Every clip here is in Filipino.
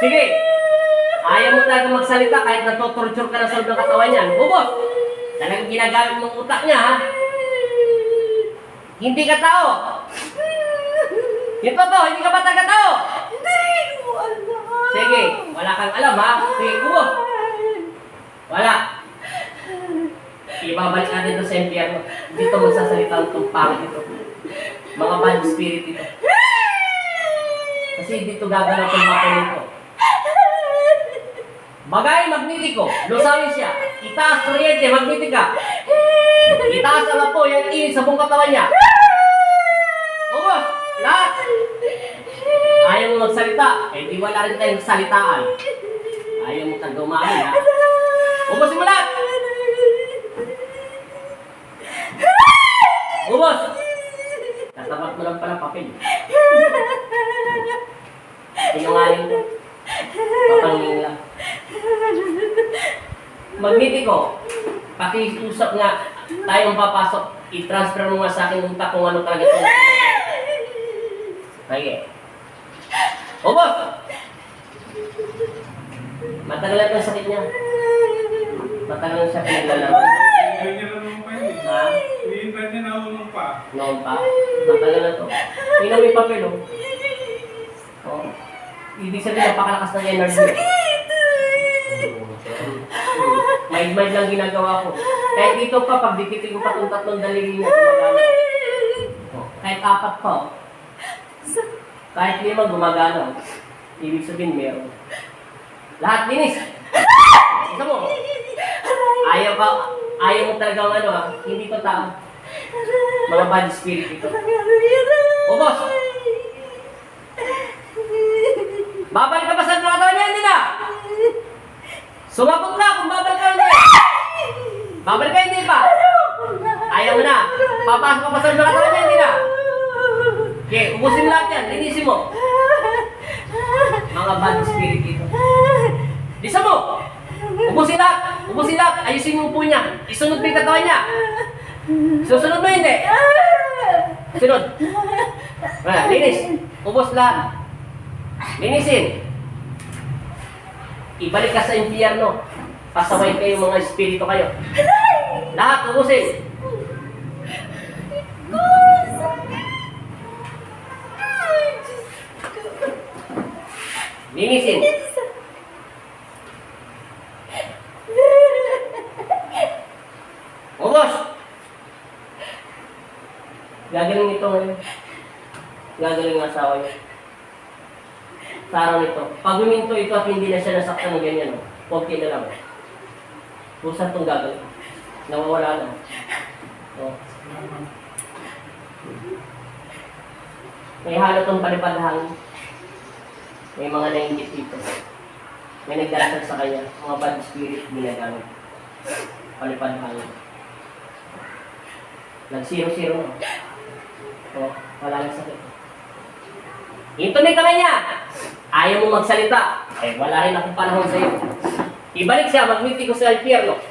Sige. Ayaw mo talaga magsalita kahit natotorture ka na sa loob ng katawan niyan. Ubos! Talagang ginagamit mong utak niya, ha? Hindi ka tao! Ito to, hindi ka ba taga-tao? Hindi ko alam. Sige, wala kang alam, ha? Sige, ubos! Wala. Ibabalik natin ito sa impyerno. Dito magsasalita ang tumpangit ito. Mga bad spirit ito. Kasi dito gagalaw itong bakal nito. Bagay magnetiko, lusawin siya. Itaas kuryente, magnetika. Itaas ang apo, yung init sa buong katawan niya. Ubos, lahat. Ayaw mo magsalita, eh di wala rin tayong salitaan. Ayaw mo kang dumami, ha? Ubusin mo lahat! Ubos! Tatapat mo lang pala papel. Sinungaling ko. Papangling lang. Magnetiko, pakiusap nga tayong papasok, i-transfer mo nga sa akin utak kung ano talaga ito. Sige. Ubos! Matagal na yung sakit niya. Matagal na siya pinaglalaman. Ha? Noon pa? Matagal na to. Tingnan mo yung papel, oh. Oh. Ibig sabihin, napakalakas ng energy. Mild-mild lang ginagawa ko. Kahit dito pa, pag dikitin ko pa itong tatlong daliri niya, gumagana. Oh. Kahit apat pa, oh. Kahit 5 gumagana. Ibig sabihin, meron. Lahat linis. Isa mo. Ayaw mo talagang ano, ha? Hindi ko tao. Mga bad spirit ito. Ubos! Babalik ka ba sa mga taon niya? Hindi na! Sumabog ka kung babalik ka hindi. Babalik ka hindi pa. Ayaw mo na. Papasok ka ba sa mga taon niya? Hindi na. Okay, ubusin lahat yan. Linisin mo. Mga bad spirit ito. Lisa mo! Ubusin lahat! Ubusin lahat! Ayusin mo po niya. Isunod mo yung katawan niya. Susunod mo hindi. Sunod. Linis. Ubos lahat. Linisin. Ibalik ka sa impyerno. Pasaway kayo mga espiritu kayo. Lahat ubusin. Linisin. Ubos! Gagaling ito ngayon. Gagaling ang asawa niya. Sa araw nito. Pag huminto ito at hindi na siya nasaktan ng ganyan, konti na lang. Pusan itong gagaling. Nawawala na. Oh. May halo itong palipad-hangin. May mga nainggit dito. May nagdarasal sa kanya. Mga bad spirit ginagamit. Palipad-hangin. Nag-0-0 na. Oh, wala nang sakit. Ito na yung kamay niya. Ayaw mo magsalita. Eh, wala rin akong panahon sa iyo. Ibalik siya, magmiti ko sa impyerno.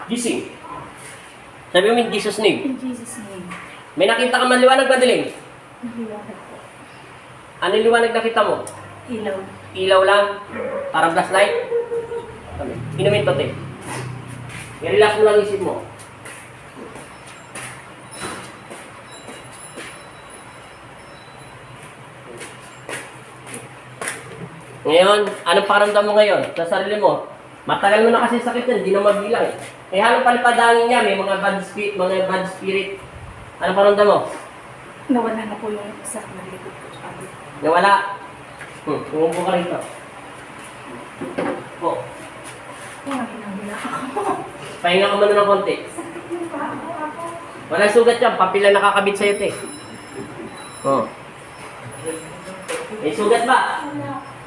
Gising. Sabi mo in Jesus' name. In Jesus' name. May nakita ka man liwanag, madilim? Liwanag po. Ano yung liwanag nakita mo? Ilaw. Ilaw lang? Para flashlight? Inumin to, te. I-relax mo lang isip mo. Ngayon, anong pakiramdam mo ngayon sa sarili mo? Matagal mo na kasi sakit yan, hindi na mabilang eh. Eh halong palipadangin niya, may mga bad spirit. Anong pakiramdam mo? Nawala na po yung isa na likod ko. Nawala. Umupo ka rito. Po. Pahinga ka muna ng konti. Walang sugat yan, papila nakakabit sa'yo, te. Oh. May sugat ba?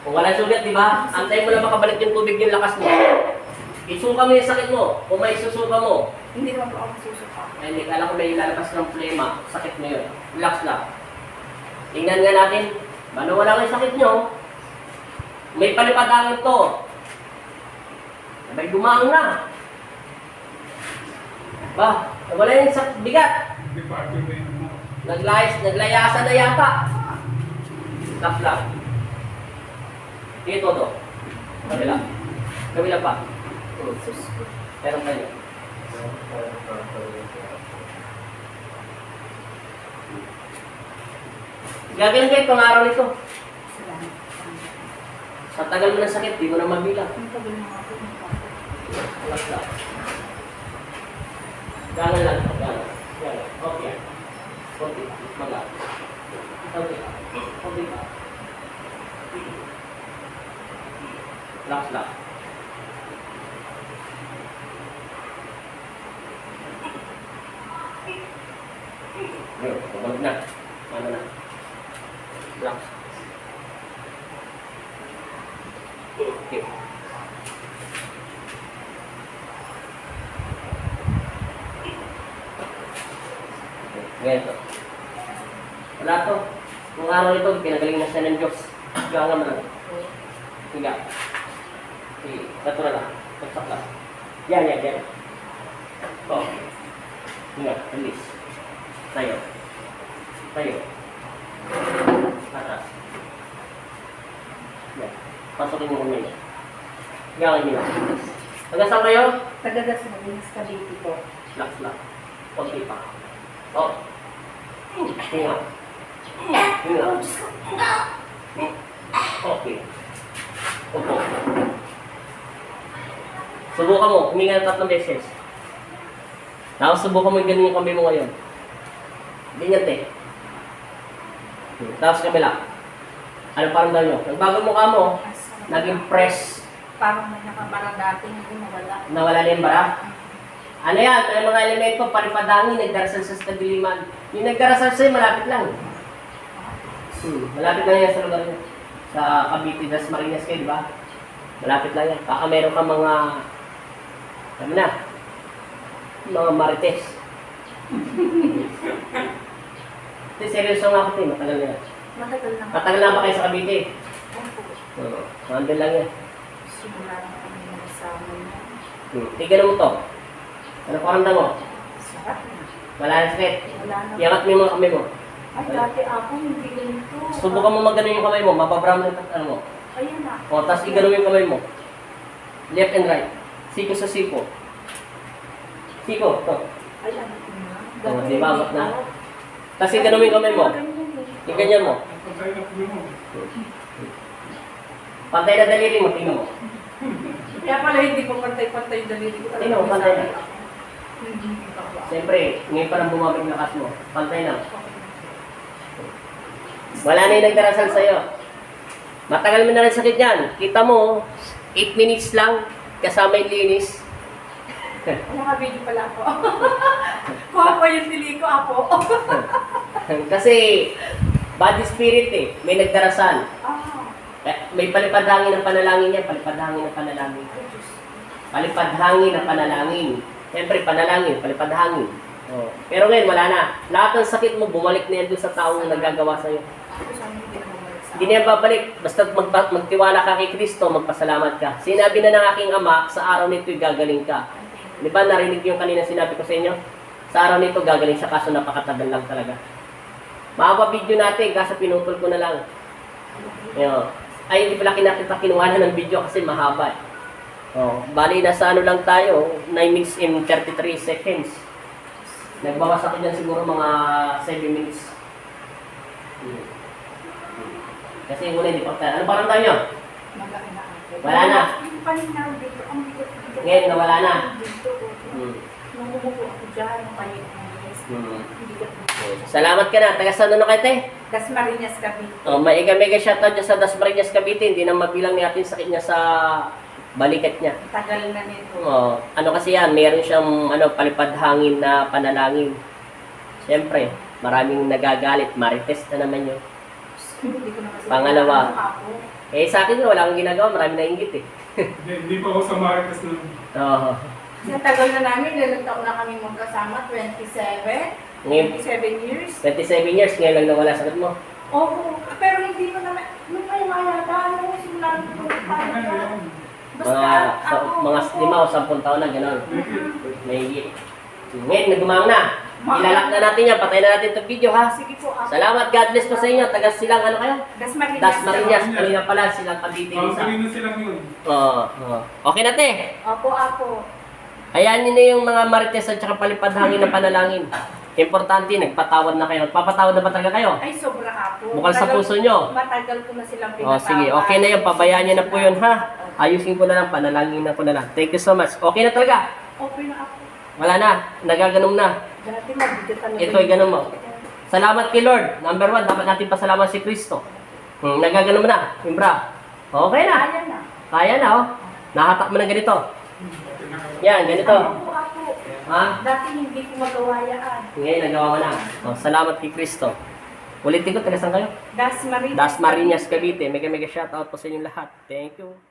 Kung walang sugat, di ba? Antayin mo na makabalik yung tubig yung lakas mo. Isuka mo yung sakit mo. Kung may susuka mo. Hindi naman po ako susuka. Ay, hindi. Kala ko may lalabas ng plema. Sakit mo yun. Relax lang. Tingnan nga natin. Paano wala kayo sakit nyo? May palipadangin to. Sabay dumaang na. Ba, wala yung bigat. Naglayasan na yata. Lang. Dito to. Kabila. Kabila pa. Meron kayo. Gagawin kayo itong araw nito. Salamat. Sa tagal mo ng sakit, di mo na mabilang. Ang tagal na ako. Relax lang. Gano'n lang. Gano'n. Okay. Okay. Maga. Okay. Okay. Relax lang. Ayun, bumalik na. Ano na. Relax. Okay. Ganito. Wala to. Kung araw ito, pinagaling na siya ng Diyos. Higa mo lang. Higa. Sige, natural lang. Pagsak lang. Yan. Oh. Higa, release. Tayo. Atas. Yan. Pasukin mo kung yun. Higa kayo nila. Tagasal kayo? Tagadas mo din sa Cavite po. Relax lang. Kunti pa. Oh. Hinga. Okay. Upo. Subukan mo. Huminga ng 3 beses. Tapos subukan mo yung ganun yung kamay mo ngayon. Ganyan, te. Tapos kabila. Ano parang daw nyo? Nagbago mukha mo. Naging press. Parang may nakabara dati, hindi nawala. Nawala na yung bara. Ano yan? May mga elemento, palipadangin, nagdarasal sa stabiliman. Yung nagdarasal sa'yo, malapit lang. Malapit lang yan sa lugar nyo. Sa Cavite, Dasmariñas kayo, di ba? Malapit lang yan. Baka meron ka mga, sabi na, mga marites. Hindi, seryoso nga ako, matagal na yan. Matagal na. Matagal na ba kayo sa Cavite? Opo. Mandel lang yan. Simula na kami nagsama na. Tignan mo to. Ano pakiramdam mo? Sarap na. Wala na sakit. Wala na. Iangat mo yung mga kamay mo. Ay, dati ako hindi ganito. Subukan mo magano yung kamay mo, mapabrown na ano mo. Ayan na. O, tapos igano yung kamay mo. Left and right. Siko sa siko. Siko, to. Ay, ano na. O, di ba, abot na? Tapos igano mo yung kamay mo. Iganyan mo. Pantay na daliri mo, tingnan mo. Kaya pala hindi ko pantay-pantay yung daliri ko. Tingnan mo, pantay na. Hindi ka ba? Siyempre, ngayon pa nang bumabalik yung lakas mo. Pantay na. Wala na yung nagdarasal sa'yo. Matagal mo na rin sakit yan. Kita mo, 8 minutes lang, kasama yung linis. Nakabidyo pala ako. Kuha pa yung pili ko ako. Kasi, body spirit eh, may nagdarasal. May palipadhangin ng panalangin yan, palipadhangin ng panalangin. Palipadhangin ng panalangin. Siyempre, panalangin, palipadhangin. Oh. Pero ngayon, wala na. Lahat ng sakit mo, bumalik na yan doon sa taong nagagawa sa'yo. Hindi na yan babalik. Basta magtiwala ka kay Kristo, magpasalamat ka. Sinabi na ng aking ama, sa araw nito'y gagaling ka. Di ba, narinig yung kanina sinabi ko sa inyo? Sa araw nito, gagaling siya, kaso napakatagal lang talaga. Mahaba video natin, kaso pinutol ko na lang. Yo. Ay, hindi pala kinuha na ng video kasi mahaba. Oh, bali, nasa ano lang tayo, 9 minutes and 33 seconds. Nagbawas ako dyan siguro mga 7 minutes. Kasi yung una hindi pa tayo. Ano parang tayo nyo? Wala na. Ngayon, nawala na. Nung umupo ako dyan, Salamat ka na. Taga saan na kayo, te? Dasmariñas Cavite. Oh, mega shoutout dyan sa Dasmariñas Cavite. Hindi na mabilang natin sakit niya sa balikat niya. Tagal na nito. Oh, ano kasi yan, meron siyang palipadhangin na panalangin. Siyempre, maraming nagagalit. Marites na naman yun. Hindi ko na kasi Pangalawa. ako. Eh, sa akin, wala akong ginagawa. Marami na inggit eh. Hindi pa ako sa Marites na. Oo. Sa tagal na namin, ilang taon na kami magkasama, 27? Ngayon, 27 years? 27 years, ngayon lang nawala sakit mo. Oo, pero hindi ko naman, nung may mayata, ano, simulan ko tayo ka. Mga 5 o 10 taon na, gano'n. May higit. Ngayon, nagumang na. Ilalak na natin yan. Patayin na natin itong video, ha? Sige po, ako. Salamat. God bless po sa inyo. Taga silang ano kayo? Dasmariñas. Dasmariñas. Kanina pala silang pagtitigisa. Kanina silang yun. Oo. Okay na, te. Opo, ako. Ayan nyo na yung mga marites at saka palipad hangin ng panalangin. Importante, nagpatawad na kayo. Nagpapatawad na ba talaga kayo? Ay, sobra ako. Bukal sa puso nyo. Matagal ko na silang O, pinatawad. sige. Okay na yun. Pabayaan nyo na po yun, ha? Ayusin ko na lang. Panalangin na ko na lang. Thank you so much. Okay na talaga. Okay na ako. Wala na. Nagaganom na. Dati mabigat talaga. Ito ay ganun mo. Salamat kay Lord. Number 1, dapat natin pasalamat si Kristo. Nagaganom na. Imbra. Okay na. Kaya na. Kaya na, oh. Nahatak mo na ganito. Yan, ganito. Ako, ako. Ha? Dati hindi ko magawa yan. Ngayon, nagawa mo na. Oh, salamat kay Kristo. Ulitin ko, taga saan kayo? Dasmariñas. Dasmariñas, Cavite. Mega shoutout po sa inyong lahat. Thank you.